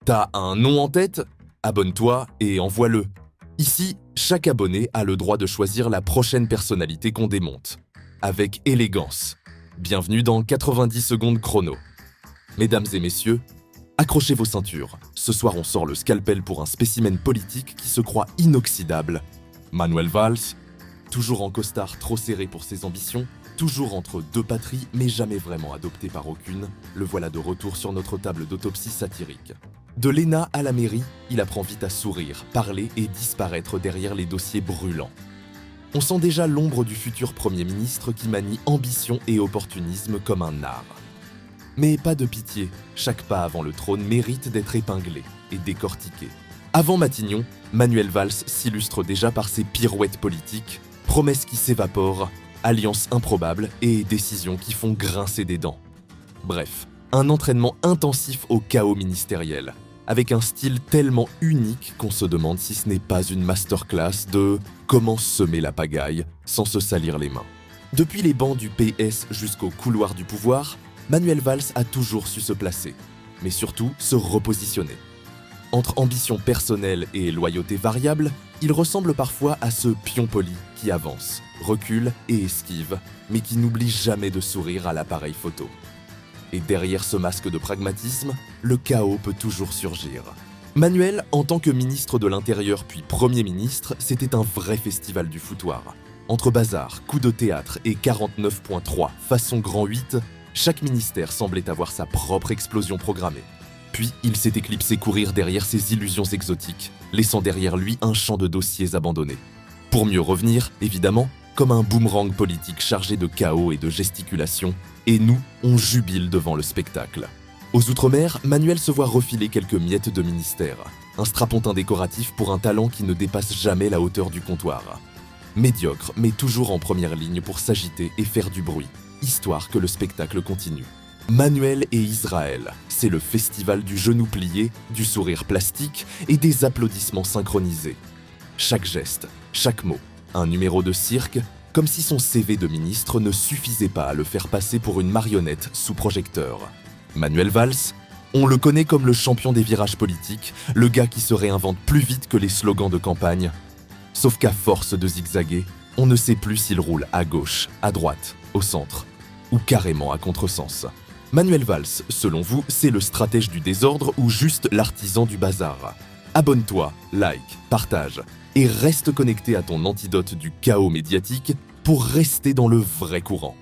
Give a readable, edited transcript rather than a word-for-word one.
T'as un nom en tête? Abonne-toi et envoie-le. Ici, chaque abonné a le droit de choisir la prochaine personnalité qu'on démonte. Avec élégance. Bienvenue dans 90 secondes chrono. Mesdames et messieurs, accrochez vos ceintures. Ce soir, on sort le scalpel pour un spécimen politique qui se croit inoxydable. Manuel Valls, toujours en costard trop serré pour ses ambitions, toujours entre deux patries mais jamais vraiment adopté par aucune, le voilà de retour sur notre table d'autopsie satirique. De l'ENA à la mairie, il apprend vite à sourire, parler et disparaître derrière les dossiers brûlants. On sent déjà l'ombre du futur Premier ministre qui manie ambition et opportunisme comme un art. Mais pas de pitié, chaque pas avant le trône mérite d'être épinglé et décortiqué. Avant Matignon, Manuel Valls s'illustre déjà par ses pirouettes politiques, promesses qui s'évaporent, alliances improbables et décisions qui font grincer des dents. Bref, un entraînement intensif au chaos ministériel, avec un style tellement unique qu'on se demande si ce n'est pas une masterclass de comment semer la pagaille sans se salir les mains. Depuis les bancs du PS jusqu'au couloir du pouvoir, Manuel Valls a toujours su se placer, mais surtout se repositionner. Entre ambition personnelle et loyauté variable, il ressemble parfois à ce pion poli qui avance, recule et esquive, mais qui n'oublie jamais de sourire à l'appareil photo. Et derrière ce masque de pragmatisme, le chaos peut toujours surgir. Manuel, en tant que ministre de l'Intérieur puis Premier ministre, c'était un vrai festival du foutoir. Entre bazar, coups de théâtre et 49.3 façon grand 8, chaque ministère semblait avoir sa propre explosion programmée. Puis il s'est éclipsé courir derrière ses illusions exotiques, laissant derrière lui un champ de dossiers abandonnés. Pour mieux revenir, évidemment, comme un boomerang politique chargé de chaos et de gesticulation, et nous, on jubile devant le spectacle. Aux Outre-mer, Manuel se voit refiler quelques miettes de ministère, un strapontin décoratif pour un talent qui ne dépasse jamais la hauteur du comptoir. Médiocre, mais toujours en première ligne pour s'agiter et faire du bruit, histoire que le spectacle continue. Manuel et Israël, c'est le festival du genou plié, du sourire plastique et des applaudissements synchronisés. Chaque geste, chaque mot, un numéro de cirque, comme si son CV de ministre ne suffisait pas à le faire passer pour une marionnette sous projecteur. Manuel Valls, on le connaît comme le champion des virages politiques, le gars qui se réinvente plus vite que les slogans de campagne. Sauf qu'à force de zigzaguer, on ne sait plus s'il roule à gauche, à droite, au centre, ou carrément à contresens. Manuel Valls, selon vous, c'est le stratège du désordre ou juste l'artisan du bazar? Abonne-toi, like, partage et reste connecté à ton antidote du chaos médiatique pour rester dans le vrai courant.